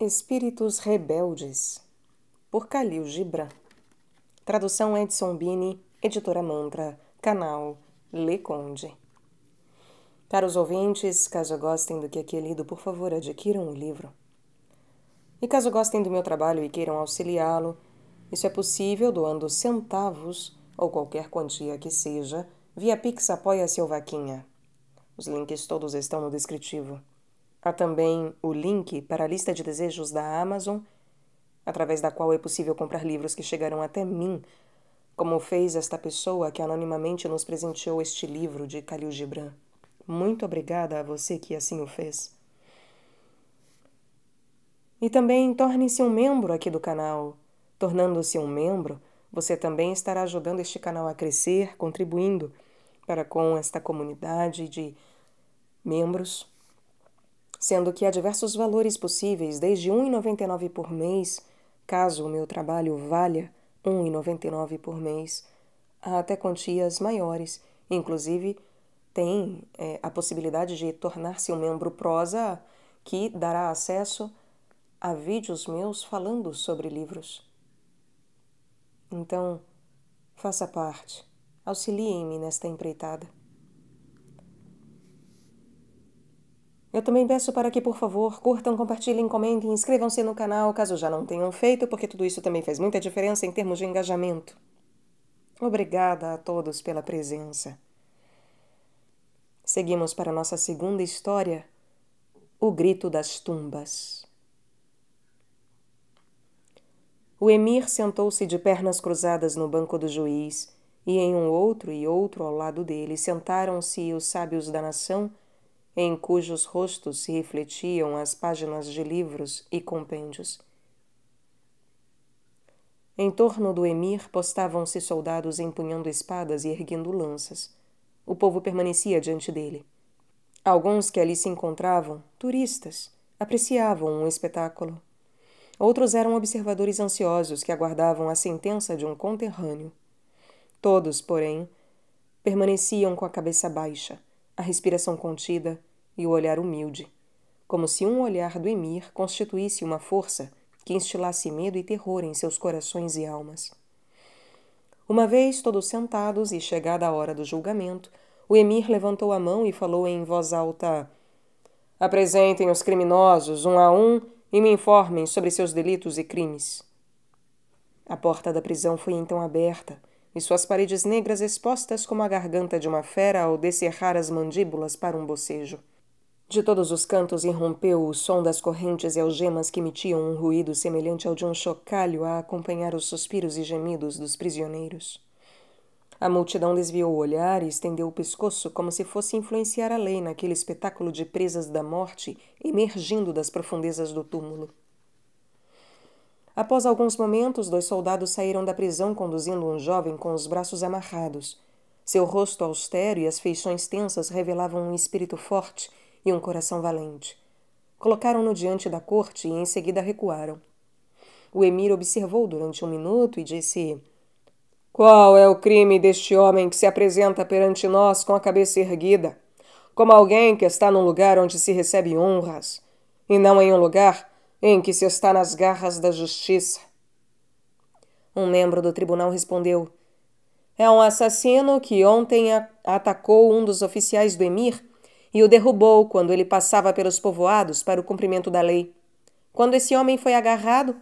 Espíritos Rebeldes, por Khalil Gibran. Tradução Edson Bini, Editora Mantra, Canal Le Conde. Caros ouvintes, caso gostem do que aqui é lido, por favor, adquiram o livro. E caso gostem do meu trabalho e queiram auxiliá-lo, isso é possível doando centavos ou qualquer quantia que seja, via Pix Apoia-se ou Vaquinha. Os links todos estão no descritivo. Há também o link para a lista de desejos da Amazon, através da qual é possível comprar livros que chegarão até mim, como fez esta pessoa que anonimamente nos presenteou este livro de Khalil Gibran. Muito obrigada a você que assim o fez. E também torne-se um membro aqui do canal. Tornando-se um membro, você também estará ajudando este canal a crescer, contribuindo para com esta comunidade de membros, sendo que há diversos valores possíveis, desde R$ 1,99 por mês, caso o meu trabalho valha R$ 1,99 por mês, até quantias maiores. Inclusive, tem a possibilidade de tornar-se um membro prosa, que dará acesso a vídeos meus falando sobre livros. Então, faça parte, auxiliem-me nesta empreitada. Eu também peço para que, por favor, curtam, compartilhem, comentem, inscrevam-se no canal, caso já não tenham feito, porque tudo isso também faz muita diferença em termos de engajamento. Obrigada a todos pela presença. Seguimos para a nossa segunda história, O Grito das Tumbas. O emir sentou-se de pernas cruzadas no banco do juiz, e em um outro e outro ao lado dele sentaram-se os sábios da nação, em cujos rostos se refletiam as páginas de livros e compêndios. Em torno do emir postavam-se soldados empunhando espadas e erguendo lanças. O povo permanecia diante dele. Alguns que ali se encontravam, turistas, apreciavam o espetáculo. Outros eram observadores ansiosos que aguardavam a sentença de um conterrâneo. Todos, porém, permaneciam com a cabeça baixa, a respiração contida e o olhar humilde, como se um olhar do emir constituísse uma força que instilasse medo e terror em seus corações e almas. Uma vez todos sentados e chegada a hora do julgamento, o emir levantou a mão e falou em voz alta: "Apresentem os criminosos um a um e me informem sobre seus delitos e crimes." A porta da prisão foi então aberta, e suas paredes negras expostas como a garganta de uma fera ao descerrar as mandíbulas para um bocejo. De todos os cantos irrompeu o som das correntes e algemas que emitiam um ruído semelhante ao de um chocalho a acompanhar os suspiros e gemidos dos prisioneiros. A multidão desviou o olhar e estendeu o pescoço como se fosse influenciar a lei naquele espetáculo de presas da morte emergindo das profundezas do túmulo. Após alguns momentos, 2 soldados saíram da prisão conduzindo um jovem com os braços amarrados. Seu rosto austero e as feições tensas revelavam um espírito forte e um coração valente. Colocaram-no diante da corte e em seguida recuaram. O emir observou durante 1 minuto e disse: "Qual é o crime deste homem que se apresenta perante nós com a cabeça erguida, como alguém que está num lugar onde se recebe honras, e não em um lugar em que se está nas garras da justiça?" Um membro do tribunal respondeu: "É um assassino que ontem atacou um dos oficiais do emir e o derrubou quando ele passava pelos povoados para o cumprimento da lei. Quando esse homem foi agarrado,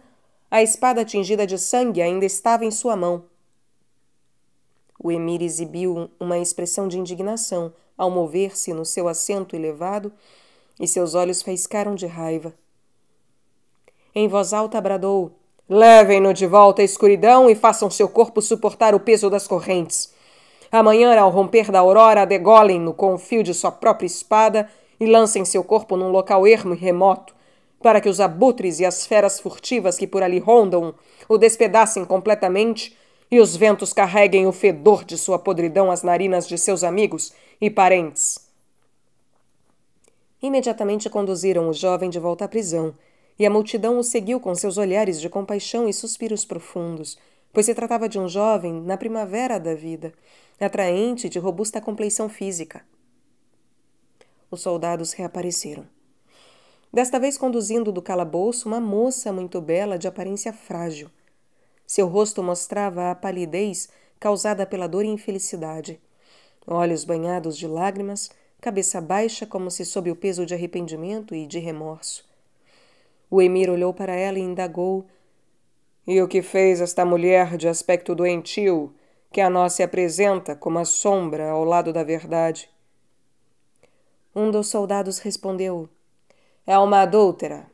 a espada tingida de sangue ainda estava em sua mão." O emir exibiu uma expressão de indignação ao mover-se no seu assento elevado e seus olhos faiscaram de raiva. Em voz alta bradou: "Levem-no de volta à escuridão e façam seu corpo suportar o peso das correntes. Amanhã, ao romper da aurora, degolem-no com o fio de sua própria espada e lancem seu corpo num local ermo e remoto, para que os abutres e as feras furtivas que por ali rondam o despedacem completamente e os ventos carreguem o fedor de sua podridão às narinas de seus amigos e parentes." Imediatamente conduziram o jovem de volta à prisão, e a multidão o seguiu com seus olhares de compaixão e suspiros profundos, pois se tratava de um jovem na primavera da vida, atraente e de robusta compleição física. Os soldados reapareceram. Desta vez conduzindo do calabouço uma moça muito bela de aparência frágil. Seu rosto mostrava a palidez causada pela dor e infelicidade. Olhos banhados de lágrimas, cabeça baixa como se sob o peso de arrependimento e de remorso. O emir olhou para ela e indagou: "E o que fez esta mulher de aspecto doentio, que a nós se apresenta como a sombra ao lado da verdade?" Um dos soldados respondeu: "É uma adúltera.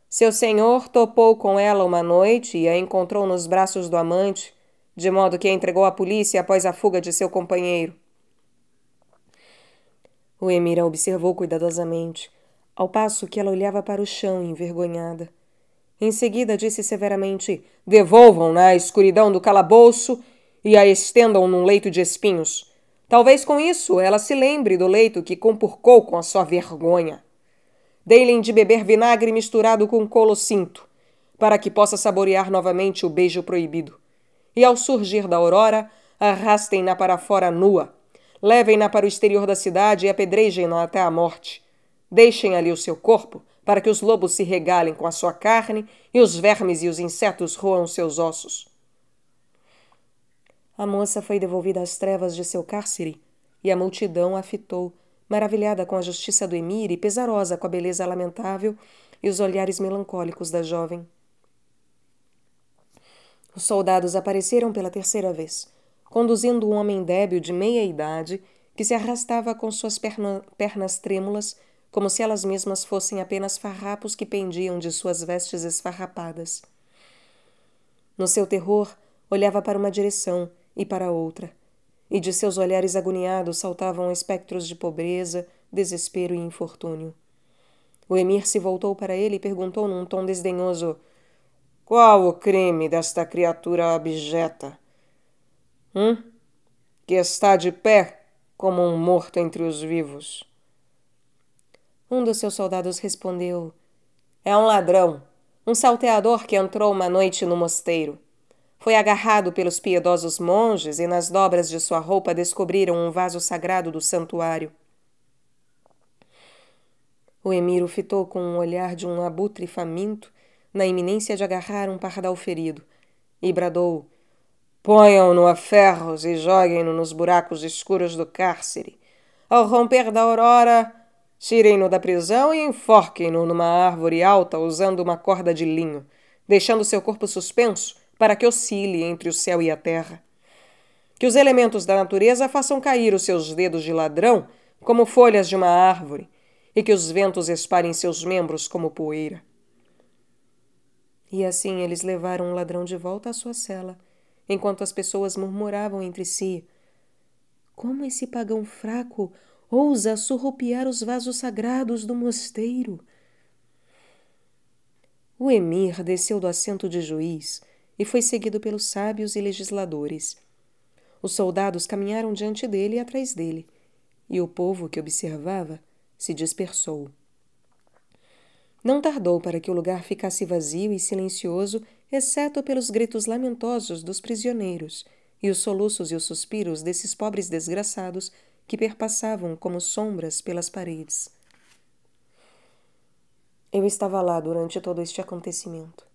Seu senhor topou com ela uma noite e a encontrou nos braços do amante, de modo que a entregou à polícia após a fuga de seu companheiro." O emir a observou cuidadosamente, ao passo que ela olhava para o chão, envergonhada. Em seguida disse severamente: "Devolvam-na à escuridão do calabouço e a estendam num leito de espinhos. Talvez com isso ela se lembre do leito que compurcou com a sua vergonha. Deem-lhe de beber vinagre misturado com colocynto, para que possa saborear novamente o beijo proibido. E ao surgir da aurora, arrastem-na para fora nua. Levem-na para o exterior da cidade e apedrejem-na até a morte. Deixem ali o seu corpo, para que os lobos se regalem com a sua carne e os vermes e os insetos roam seus ossos." A moça foi devolvida às trevas de seu cárcere, e a multidão a fitou, maravilhada com a justiça do emir e pesarosa com a beleza lamentável e os olhares melancólicos da jovem. Os soldados apareceram pela 3ª vez, conduzindo um homem débil de meia idade que se arrastava com suas pernas trêmulas, como se elas mesmas fossem apenas farrapos que pendiam de suas vestes esfarrapadas. No seu terror, olhava para uma direção e para outra, e de seus olhares agoniados saltavam espectros de pobreza, desespero e infortúnio. O emir se voltou para ele e perguntou num tom desdenhoso: "Qual o crime desta criatura abjeta? Que está de pé como um morto entre os vivos?" Um dos seus soldados respondeu: "É um ladrão, um salteador que entrou uma noite no mosteiro. Foi agarrado pelos piedosos monges e nas dobras de sua roupa descobriram um vaso sagrado do santuário." O emir o fitou com um olhar de um abutre faminto, na iminência de agarrar um pardal ferido, e bradou: "Ponham-no a ferros e joguem-no nos buracos escuros do cárcere. Ao romper da aurora, tirem-no da prisão e enforquem-no numa árvore alta usando uma corda de linho, deixando seu corpo suspenso para que oscile entre o céu e a terra. Que os elementos da natureza façam cair os seus dedos de ladrão como folhas de uma árvore, e que os ventos espalhem seus membros como poeira." E assim eles levaram o ladrão de volta à sua cela, enquanto as pessoas murmuravam entre si: Como esse pagão fraco ousa surrupiar os vasos sagrados do mosteiro? O emir desceu do assento de juiz e foi seguido pelos sábios e legisladores. Os soldados caminharam diante dele e atrás dele, e o povo que observava se dispersou. Não tardou para que o lugar ficasse vazio e silencioso, exceto pelos gritos lamentosos dos prisioneiros e os soluços e os suspiros desses pobres desgraçados que perpassavam como sombras pelas paredes. Eu estava lá durante todo este acontecimento.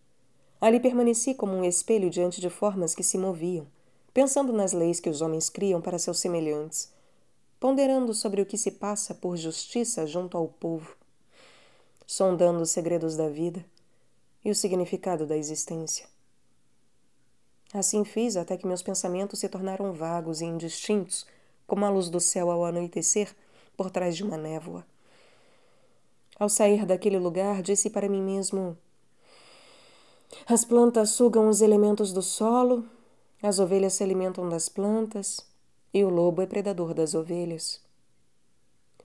Ali permaneci como um espelho diante de formas que se moviam, pensando nas leis que os homens criam para seus semelhantes, ponderando sobre o que se passa por justiça junto ao povo, sondando os segredos da vida e o significado da existência. Assim fiz até que meus pensamentos se tornaram vagos e indistintos, como a luz do céu ao anoitecer por trás de uma névoa. Ao sair daquele lugar, disse para mim mesmo: as plantas sugam os elementos do solo, as ovelhas se alimentam das plantas e o lobo é predador das ovelhas.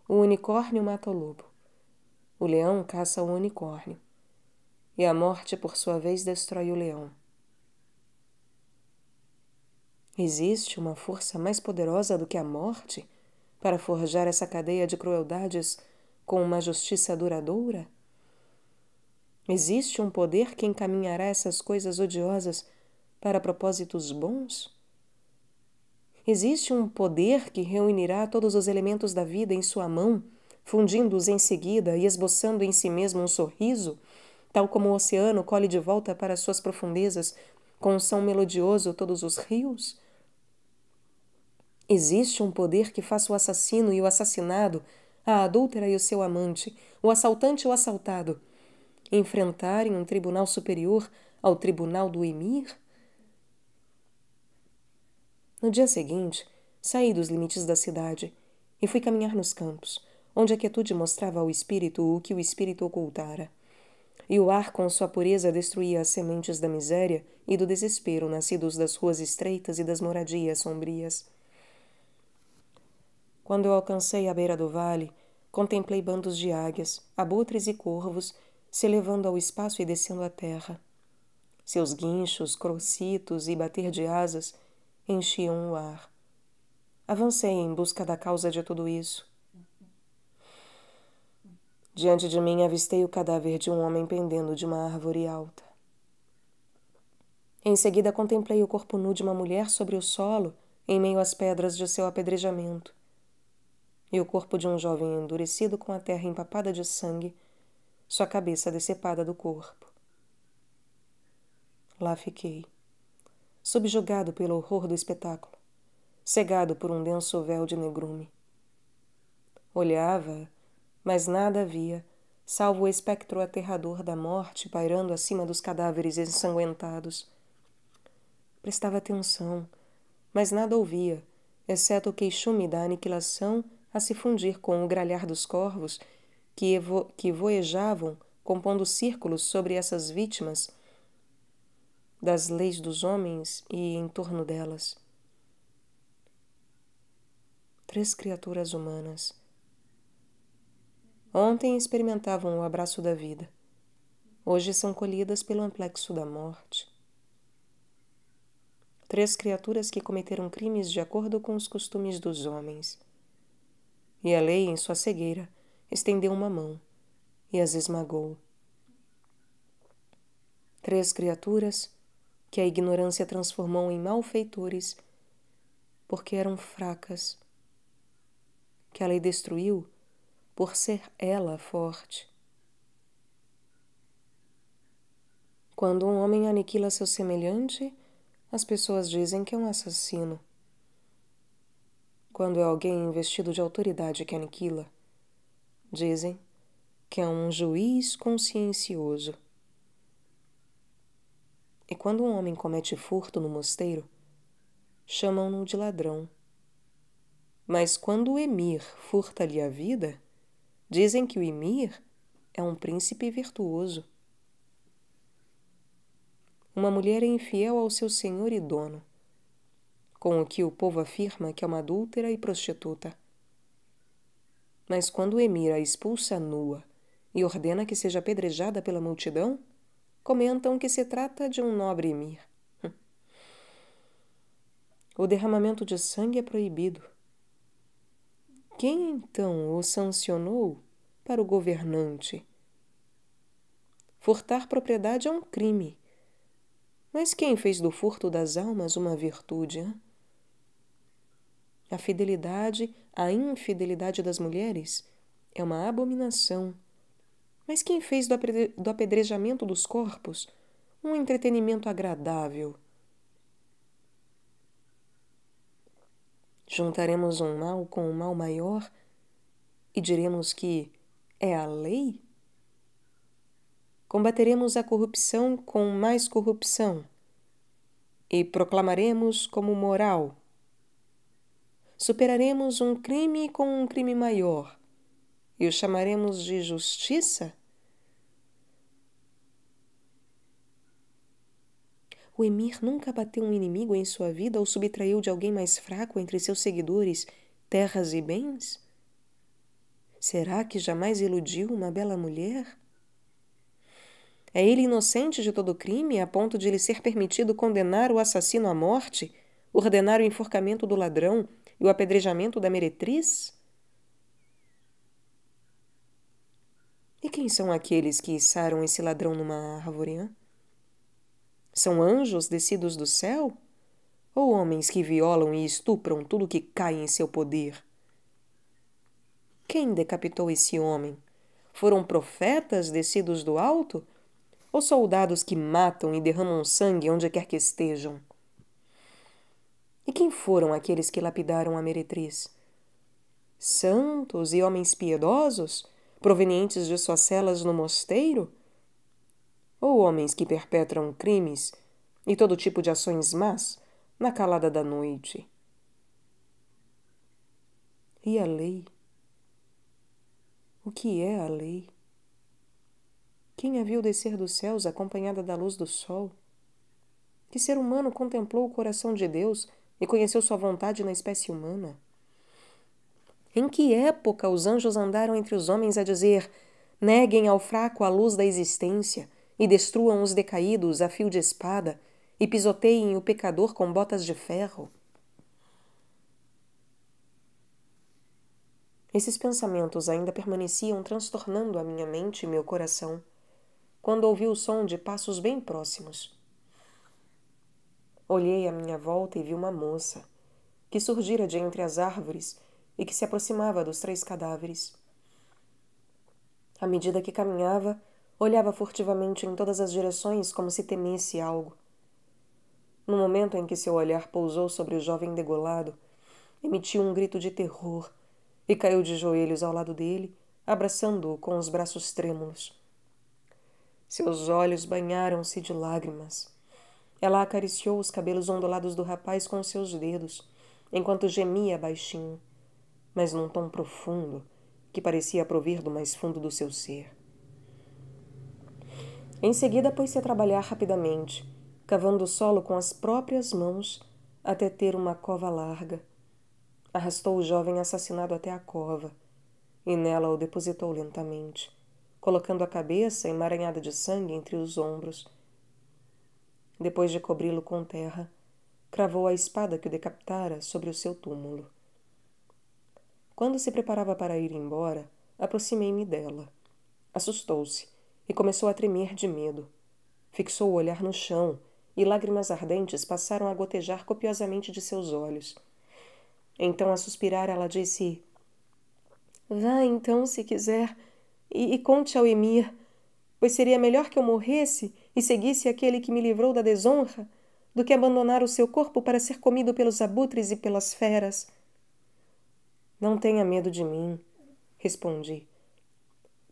O unicórnio mata o lobo. O leão caça o unicórnio. E a morte, por sua vez, destrói o leão. Existe uma força mais poderosa do que a morte para forjar essa cadeia de crueldades com uma justiça duradoura? Existe um poder que encaminhará essas coisas odiosas para propósitos bons? Existe um poder que reunirá todos os elementos da vida em sua mão, fundindo-os em seguida e esboçando em si mesmo um sorriso, tal como o oceano colhe de volta para suas profundezas, com um som melodioso todos os rios? Existe um poder que faça o assassino e o assassinado, a adúltera e o seu amante, o assaltante e o assaltado, enfrentarem um tribunal superior ao tribunal do emir? No dia seguinte, saí dos limites da cidade e fui caminhar nos campos, onde a quietude mostrava ao espírito o que o espírito ocultara. E o ar com sua pureza destruía as sementes da miséria e do desespero nascidos das ruas estreitas e das moradias sombrias. Quando eu alcancei a beira do vale, contemplei bandos de águias, abutres e corvos se elevando ao espaço e descendo à terra. Seus guinchos, crocitos e bater de asas enchiam o ar. Avancei em busca da causa de tudo isso. Diante de mim avistei o cadáver de um homem pendendo de uma árvore alta. Em seguida contemplei o corpo nu de uma mulher sobre o solo, em meio às pedras de seu apedrejamento, e o corpo de um jovem endurecido com a terra empapada de sangue, sua cabeça decepada do corpo. Lá fiquei, subjugado pelo horror do espetáculo, cegado por um denso véu de negrume. Olhava, mas nada havia, salvo o espectro aterrador da morte pairando acima dos cadáveres ensanguentados. Prestava atenção, mas nada ouvia, exceto o queixume da aniquilação a se fundir com o gralhar dos corvos que voejavam, compondo círculos sobre essas vítimas das leis dos homens e em torno delas. 3 criaturas humanas. Ontem experimentavam o abraço da vida. Hoje são colhidas pelo amplexo da morte. 3 criaturas que cometeram crimes de acordo com os costumes dos homens. E a lei, em sua cegueira, estendeu uma mão e as esmagou. 3 criaturas que a ignorância transformou em malfeitores porque eram fracas, que a lei destruiu por ser ela forte. Quando um homem aniquila seu semelhante, as pessoas dizem que é um assassino. Quando é alguém investido de autoridade que aniquila, dizem que é um juiz consciencioso. E quando um homem comete furto no mosteiro, chamam-no de ladrão. Mas quando o emir furta-lhe a vida, dizem que o emir é um príncipe virtuoso. Uma mulher é infiel ao seu senhor e dono. com o que o povo afirma que é uma adúltera e prostituta. Mas quando o emir a expulsa nua e ordena que seja apedrejada pela multidão, comentam que se trata de um nobre emir. O derramamento de sangue é proibido. Quem então o sancionou para o governante? Furtar propriedade é um crime. Mas quem fez do furto das almas uma virtude? Hein? A infidelidade das mulheres é uma abominação. Mas quem fez do apedrejamento dos corpos um entretenimento agradável? Juntaremos um mal com um mal maior e diremos que é a lei? Combateremos a corrupção com mais corrupção e proclamaremos como moral. Superaremos um crime com um crime maior e o chamaremos de justiça? O emir nunca bateu um inimigo em sua vida ou subtraiu de alguém mais fraco entre seus seguidores terras e bens? Será que jamais iludiu uma bela mulher? É ele inocente de todo crime a ponto de lhe ser permitido condenar o assassino à morte, ordenar o enforcamento do ladrão e o apedrejamento da meretriz? E quem são aqueles que içaram esse ladrão numa árvore? Hein? São anjos descidos do céu? Ou homens que violam e estupram tudo que cai em seu poder? Quem decapitou esse homem? Foram profetas descidos do alto? Ou soldados que matam e derramam sangue onde quer que estejam? E quem foram aqueles que lapidaram a meretriz? Santos e homens piedosos, provenientes de suas celas no mosteiro? Ou homens que perpetram crimes e todo tipo de ações más na calada da noite? E a lei? O que é a lei? Quem a viu descer dos céus acompanhada da luz do sol? Que ser humano contemplou o coração de Deus e conheceu sua vontade na espécie humana? Em que época os anjos andaram entre os homens a dizer: neguem ao fraco a luz da existência e destruam os decaídos a fio de espada e pisoteiem o pecador com botas de ferro? Esses pensamentos ainda permaneciam transtornando a minha mente e meu coração, quando ouvi o som de passos bem próximos. Olhei à minha volta e vi uma moça, que surgira de entre as árvores e que se aproximava dos 3 cadáveres. À medida que caminhava, olhava furtivamente em todas as direções como se temesse algo. No momento em que seu olhar pousou sobre o jovem degolado, emitiu um grito de terror e caiu de joelhos ao lado dele, abraçando-o com os braços trêmulos. Seus olhos banharam-se de lágrimas. Ela acariciou os cabelos ondulados do rapaz com seus dedos, enquanto gemia baixinho, mas num tom profundo que parecia provir do mais fundo do seu ser. Em seguida, pôs-se a trabalhar rapidamente, cavando o solo com as próprias mãos até ter uma cova larga. Arrastou o jovem assassinado até a cova e nela o depositou lentamente, colocando a cabeça emaranhada de sangue entre os ombros. Depois de cobri-lo com terra, cravou a espada que o decapitara sobre o seu túmulo. Quando se preparava para ir embora, aproximei-me dela. Assustou-se e começou a tremer de medo. Fixou o olhar no chão e lágrimas ardentes passaram a gotejar copiosamente de seus olhos. Então, a suspirar, ela disse: vá então, se quiser, e conte ao emir, pois seria melhor que eu morresse e seguisse aquele que me livrou da desonra do que abandonar o seu corpo para ser comido pelos abutres e pelas feras. Não tenha medo de mim, respondi,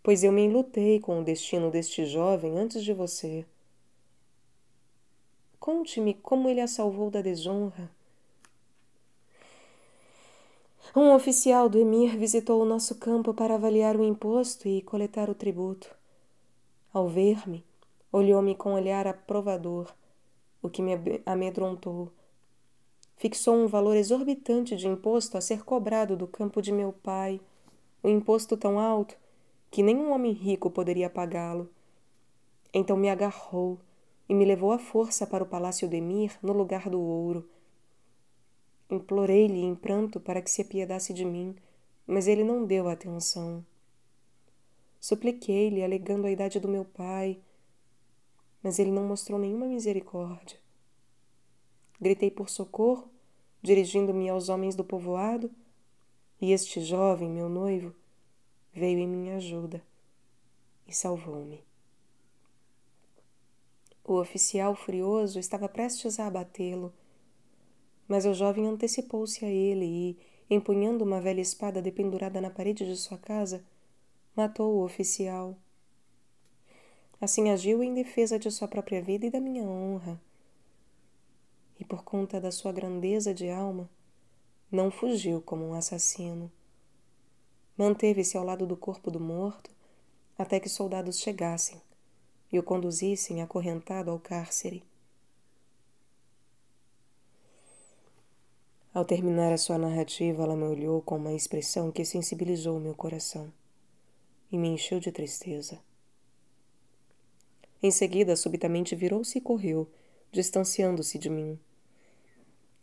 pois eu me enlutei com o destino deste jovem antes de você. Conte-me como ele a salvou da desonra. Um oficial do emir visitou o nosso campo para avaliar o imposto e coletar o tributo. Ao ver-me, olhou-me com olhar aprovador, o que me amedrontou. fixou um valor exorbitante de imposto a ser cobrado do campo de meu pai, um imposto tão alto que nenhum homem rico poderia pagá-lo. Então me agarrou e me levou à força para o palácio do emir no lugar do ouro. Implorei-lhe em pranto para que se apiedasse de mim, mas ele não deu atenção. Supliquei-lhe, alegando a idade do meu pai, mas ele não mostrou nenhuma misericórdia. Gritei por socorro, dirigindo-me aos homens do povoado, e este jovem, meu noivo, veio em minha ajuda e salvou-me. O oficial furioso estava prestes a abatê-lo, mas o jovem antecipou-se a ele e, empunhando uma velha espada dependurada na parede de sua casa, matou o oficial. Assim agiu em defesa de sua própria vida e da minha honra. E por conta da sua grandeza de alma, não fugiu como um assassino. Manteve-se ao lado do corpo do morto até que soldados chegassem e o conduzissem acorrentado ao cárcere. Ao terminar a sua narrativa, ela me olhou com uma expressão que sensibilizou meu coração e me encheu de tristeza. Em seguida, subitamente virou-se e correu, distanciando-se de mim.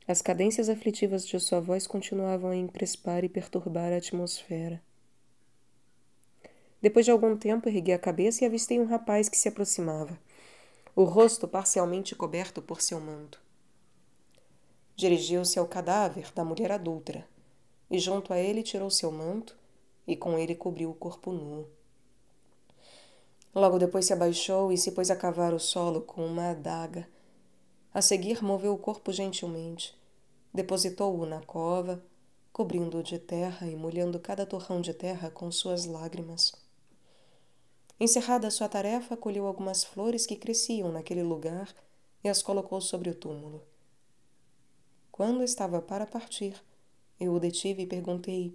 As cadências aflitivas de sua voz continuavam a encrespar e perturbar a atmosfera. Depois de algum tempo, ergui a cabeça e avistei um rapaz que se aproximava, o rosto parcialmente coberto por seu manto. Dirigiu-se ao cadáver da mulher adúltera e junto a ele tirou seu manto e com ele cobriu o corpo nu. Logo depois se abaixou e se pôs a cavar o solo com uma adaga. A seguir moveu o corpo gentilmente, depositou-o na cova, cobrindo-o de terra e molhando cada torrão de terra com suas lágrimas. Encerrada a sua tarefa, colheu algumas flores que cresciam naquele lugar e as colocou sobre o túmulo. Quando estava para partir, eu o detive e perguntei: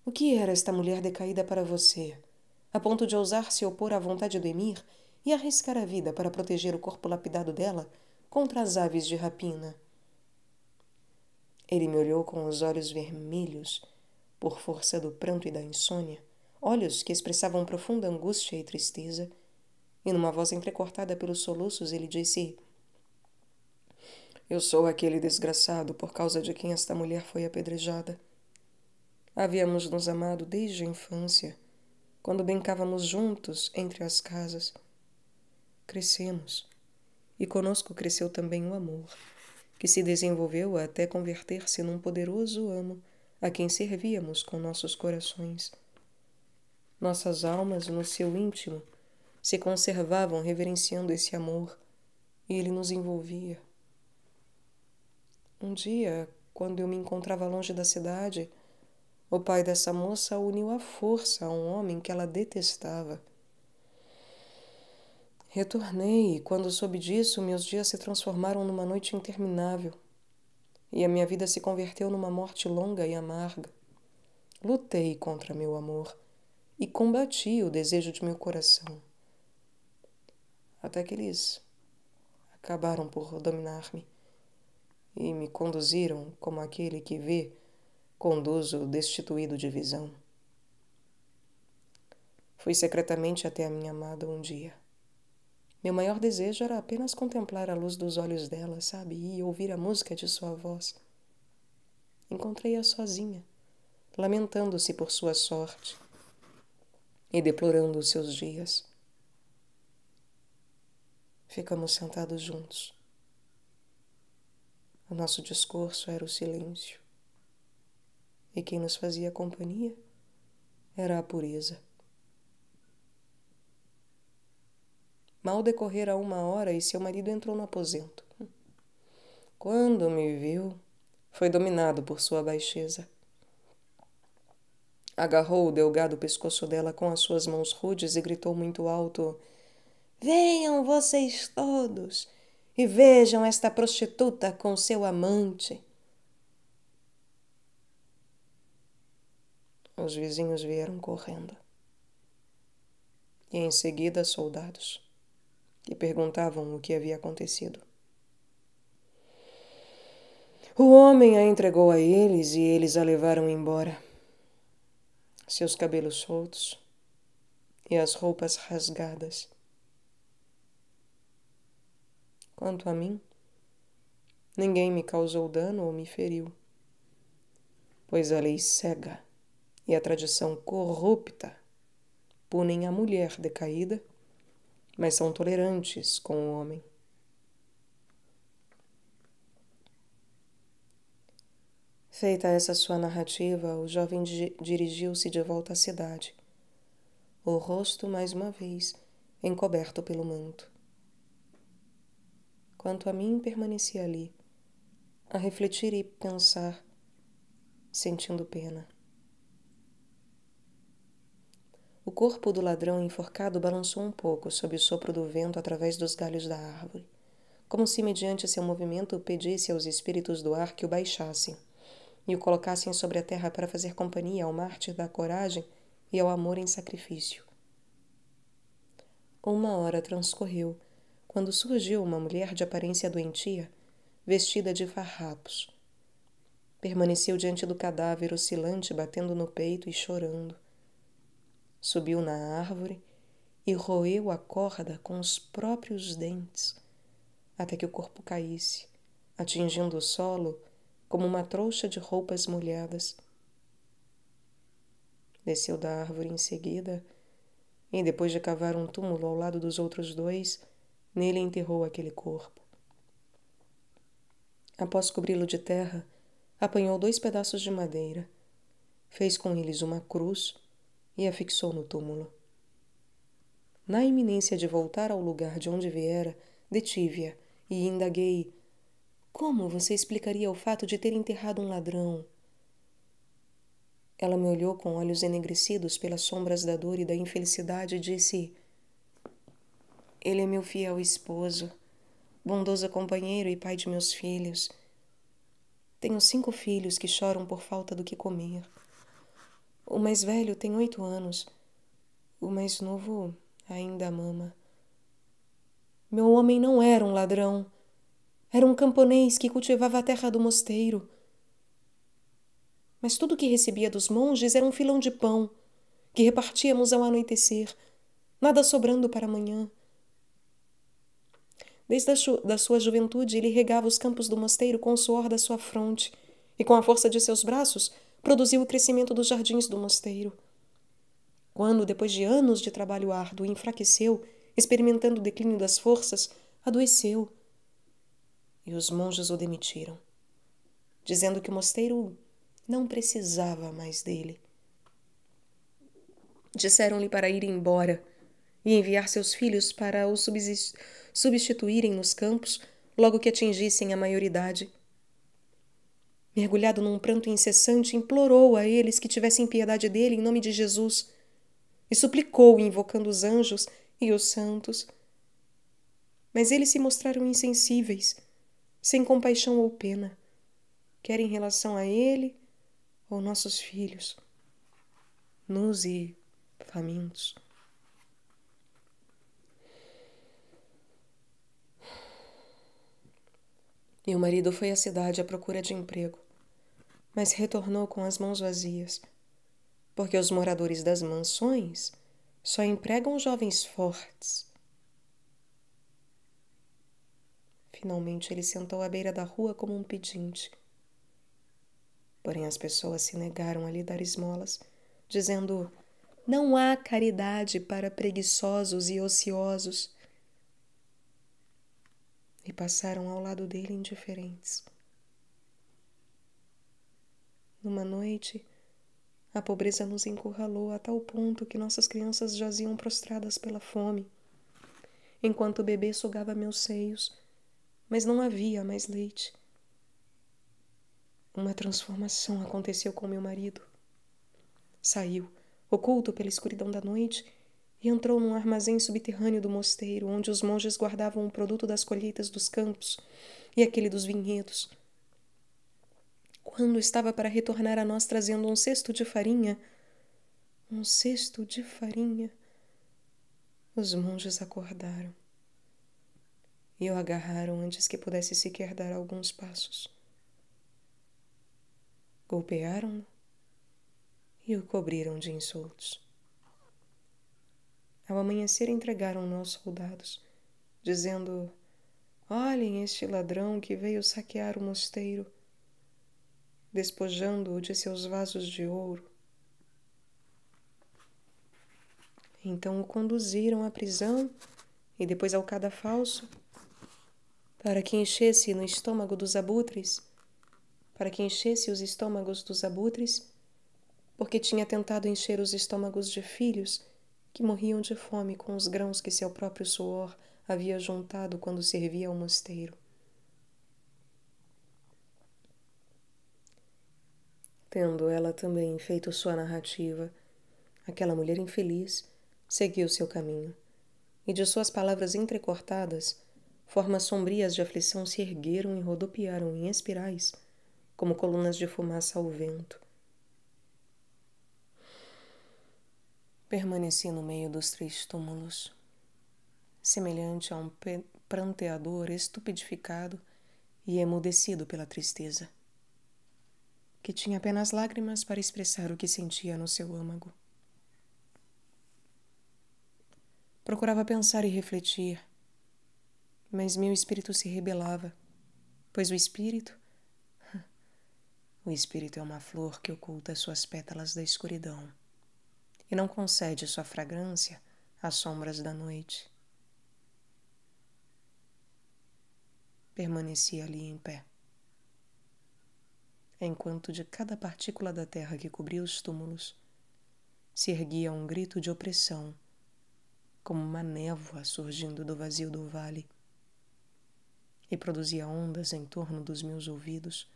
o que era esta mulher decaída para você, a ponto de ousar se opor à vontade do emir e arriscar a vida para proteger o corpo lapidado dela contra as aves de rapina? Ele me olhou com os olhos vermelhos, por força do pranto e da insônia, olhos que expressavam profunda angústia e tristeza, e numa voz entrecortada pelos soluços ele disse: eu sou aquele desgraçado por causa de quem esta mulher foi apedrejada. Havíamos nos amado desde a infância, quando brincávamos juntos entre as casas. Crescemos, e conosco cresceu também o amor, que se desenvolveu até converter-se num poderoso amo a quem servíamos com nossos corações. Nossas almas, no seu íntimo, se conservavam reverenciando esse amor, e ele nos envolvia. Um dia, quando eu me encontrava longe da cidade, o pai dessa moça a uniu à força a um homem que ela detestava. Retornei e, quando soube disso, meus dias se transformaram numa noite interminável e a minha vida se converteu numa morte longa e amarga. Lutei contra meu amor e combati o desejo de meu coração, até que eles acabaram por dominar-me e me conduziram como aquele que vê conduz o destituído de visão. Fui secretamente até a minha amada um dia. Meu maior desejo era apenas contemplar a luz dos olhos dela, sabe, e ouvir a música de sua voz. Encontrei-a sozinha, lamentando-se por sua sorte e deplorando os seus dias. Ficamos sentados juntos. O nosso discurso era o silêncio. E quem nos fazia companhia era a pureza. Mal decorrera 1 hora e seu marido entrou no aposento. Quando me viu, foi dominado por sua baixeza. Agarrou o delgado pescoço dela com as suas mãos rudes e gritou muito alto: venham vocês todos e vejam esta prostituta com seu amante. Os vizinhos vieram correndo. E em seguida soldados, que perguntavam o que havia acontecido. O homem a entregou a eles e eles a levaram embora. Seus cabelos soltos e as roupas rasgadas. Quanto a mim, ninguém me causou dano ou me feriu, pois a lei cega e a tradição corrupta punem a mulher decaída, mas são tolerantes com o homem. Feita essa sua narrativa, o jovem dirigiu-se de volta à cidade, o rosto mais uma vez encoberto pelo manto. Quanto a mim, permaneci ali, a refletir e pensar, sentindo pena. O corpo do ladrão enforcado balançou um pouco sob o sopro do vento através dos galhos da árvore, como se, mediante seu movimento, pedisse aos espíritos do ar que o baixassem e o colocassem sobre a terra para fazer companhia ao mártir da coragem e ao amor em sacrifício. 1 hora transcorreu, quando surgiu uma mulher de aparência doentia, vestida de farrapos. Permaneceu diante do cadáver oscilante, batendo no peito e chorando. Subiu na árvore e roeu a corda com os próprios dentes, até que o corpo caísse, atingindo o solo como uma trouxa de roupas molhadas. Desceu da árvore em seguida e, depois de cavar um túmulo ao lado dos outros 2, nele enterrou aquele corpo. Após cobri-lo de terra, apanhou 2 pedaços de madeira, fez com eles uma cruz e a fixou no túmulo. Na iminência de voltar ao lugar de onde viera, detive-a e indaguei: como você explicaria o fato de ter enterrado um ladrão? Ela me olhou com olhos enegrecidos pelas sombras da dor e da infelicidade e disse: ele é meu fiel esposo, bondoso companheiro e pai de meus filhos. Tenho 5 filhos que choram por falta do que comer. O mais velho tem 8 anos. O mais novo ainda mama. Meu homem não era um ladrão. Era um camponês que cultivava a terra do mosteiro. Mas tudo o que recebia dos monges era um filão de pão, que repartíamos ao anoitecer, nada sobrando para amanhã. Desde a sua juventude, ele regava os campos do mosteiro com o suor da sua fronte e, com a força de seus braços, produziu o crescimento dos jardins do mosteiro. Quando, depois de anos de trabalho árduo, enfraqueceu, experimentando o declínio das forças, adoeceu. E os monges o demitiram, dizendo que o mosteiro não precisava mais dele. Disseram-lhe para ir embora e enviar seus filhos para o substituírem nos campos logo que atingissem a maioridade. Mergulhado num pranto incessante, implorou a eles que tivessem piedade dele em nome de Jesus e suplicou, invocando os anjos e os santos. Mas eles se mostraram insensíveis, sem compaixão ou pena, quer em relação a ele ou nossos filhos, nus e famintos. Meu marido foi à cidade à procura de emprego, mas retornou com as mãos vazias, porque os moradores das mansões só empregam jovens fortes. Finalmente ele sentou à beira da rua como um pedinte. Porém as pessoas se negaram a lhe dar esmolas, dizendo: não há caridade para preguiçosos e ociosos. E passaram ao lado dele indiferentes. Numa noite, a pobreza nos encurralou a tal ponto que nossas crianças jaziam prostradas pela fome, enquanto o bebê sugava meus seios, mas não havia mais leite. Uma transformação aconteceu com meu marido. Saiu, oculto pela escuridão da noite, e entrou num armazém subterrâneo do mosteiro, onde os monges guardavam o produto das colheitas dos campos e aquele dos vinhedos. Quando estava para retornar a nós trazendo um cesto de farinha, os monges acordaram e o agarraram antes que pudesse sequer dar alguns passos. Golpearam-no e o cobriram de insultos. Ao amanhecer, entregaram-no aos soldados, dizendo: olhem este ladrão que veio saquear o mosteiro, despojando-o de seus vasos de ouro. Então o conduziram à prisão e depois ao cadafalso, para que enchesse no estômago dos abutres, para que enchesse os estômagos dos abutres, porque tinha tentado encher os estômagos de filhos que morriam de fome com os grãos que seu próprio suor havia juntado quando servia ao mosteiro. Tendo ela também feito sua narrativa, aquela mulher infeliz seguiu seu caminho, e de suas palavras entrecortadas, formas sombrias de aflição se ergueram e rodopiaram em espirais, como colunas de fumaça ao vento. Permaneci no meio dos 3 túmulos, semelhante a um pranteador estupidificado e emudecido pela tristeza, que tinha apenas lágrimas para expressar o que sentia no seu âmago. Procurava pensar e refletir, mas meu espírito se rebelava, pois o espírito é uma flor que oculta suas pétalas da escuridão e não concede sua fragrância às sombras da noite. Permaneci ali em pé, enquanto de cada partícula da terra que cobria os túmulos se erguia um grito de opressão, como uma névoa surgindo do vazio do vale, e produzia ondas em torno dos meus ouvidos,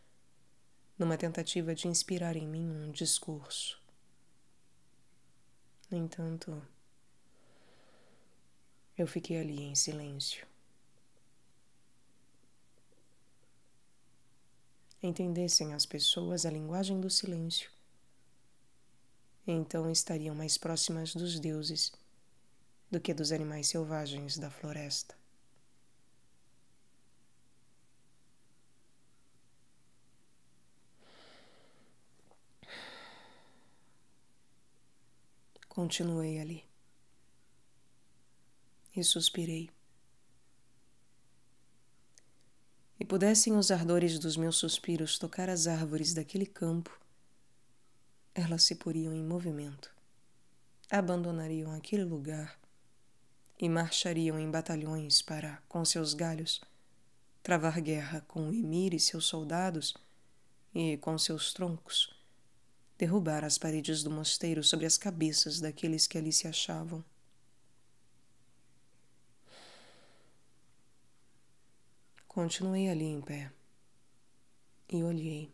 numa tentativa de inspirar em mim um discurso. No entanto, eu fiquei ali em silêncio. Entendessem as pessoas a linguagem do silêncio, então estariam mais próximas dos deuses do que dos animais selvagens da floresta. Continuei ali e suspirei. E pudessem os ardores dos meus suspiros tocar as árvores daquele campo, elas se poriam em movimento, abandonariam aquele lugar e marchariam em batalhões para, com seus galhos, travar guerra com o emir e seus soldados e, com seus troncos, derrubar as paredes do mosteiro sobre as cabeças daqueles que ali se achavam. Continuei ali em pé e olhei.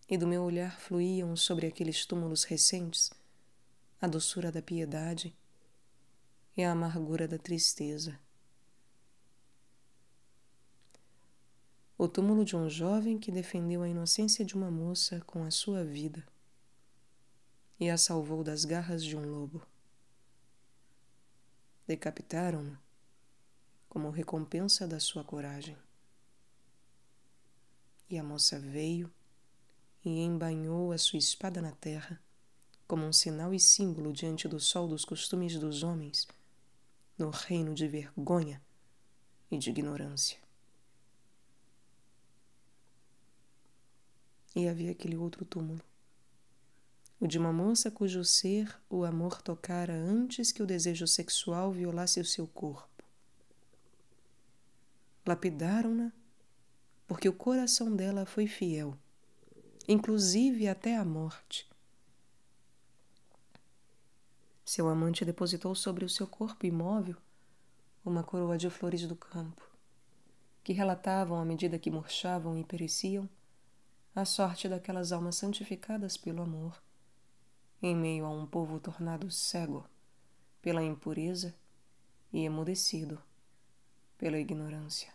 E do meu olhar fluíam sobre aqueles túmulos recentes a doçura da piedade e a amargura da tristeza. O túmulo de um jovem que defendeu a inocência de uma moça com a sua vida e a salvou das garras de um lobo. Decapitaram-no como recompensa da sua coragem. E a moça veio e embainhou a sua espada na terra, como um sinal e símbolo diante do sol dos costumes dos homens, no reino de vergonha e de ignorância. E havia aquele outro túmulo, o de uma moça cujo ser o amor tocara antes que o desejo sexual violasse o seu corpo. Lapidaram-na porque o coração dela foi fiel, inclusive até a morte. Seu amante depositou sobre o seu corpo imóvel uma coroa de flores do campo, que relatavam, à medida que murchavam e pereciam, a sorte daquelas almas santificadas pelo amor, em meio a um povo tornado cego pela impureza e emudecido pela ignorância.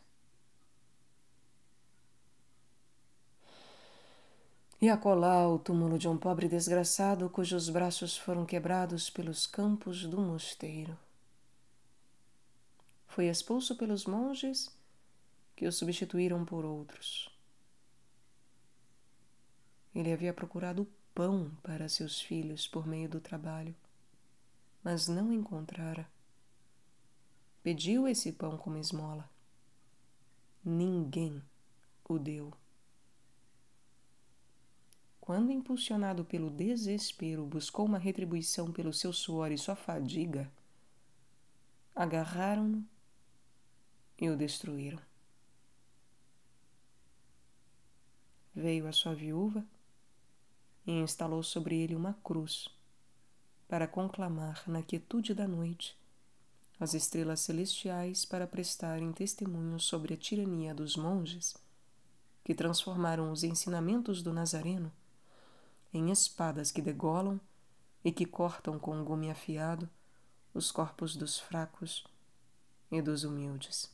E acolá o túmulo de um pobre desgraçado cujos braços foram quebrados pelos campos do mosteiro. Foi expulso pelos monges que o substituíram por outros. Ele havia procurado pão para seus filhos por meio do trabalho, mas não encontrara. Pediu esse pão como esmola. Ninguém o deu. Quando, impulsionado pelo desespero, buscou uma retribuição pelo seu suor e sua fadiga, agarraram-no e o destruíram. Veio a sua viúva e instalou sobre ele uma cruz para conclamar na quietude da noite as estrelas celestiais para prestarem testemunho sobre a tirania dos monges que transformaram os ensinamentos do Nazareno em espadas que degolam e que cortam com um gume afiado os corpos dos fracos e dos humildes.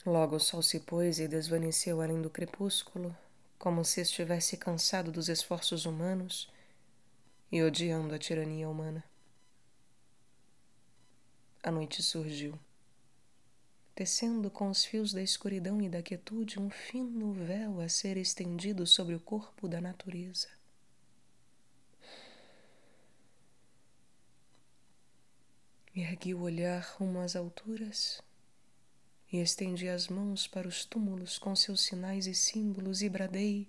Logo o sol se pôs e desvaneceu além do crepúsculo, como se estivesse cansado dos esforços humanos e odiando a tirania humana. A noite surgiu, tecendo com os fios da escuridão e da quietude um fino véu a ser estendido sobre o corpo da natureza. Ergui o olhar rumo às alturas e estendi as mãos para os túmulos com seus sinais e símbolos e bradei: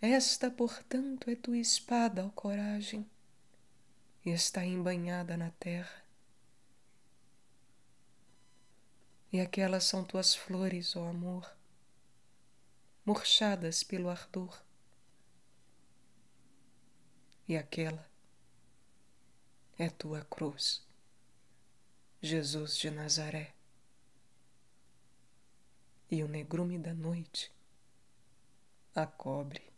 esta, portanto, é tua espada, ó coragem, e está embanhada na terra. E aquelas são tuas flores, ó amor, murchadas pelo ardor. E aquela é tua cruz, Jesus de Nazaré. E o negrume da noite a cobre.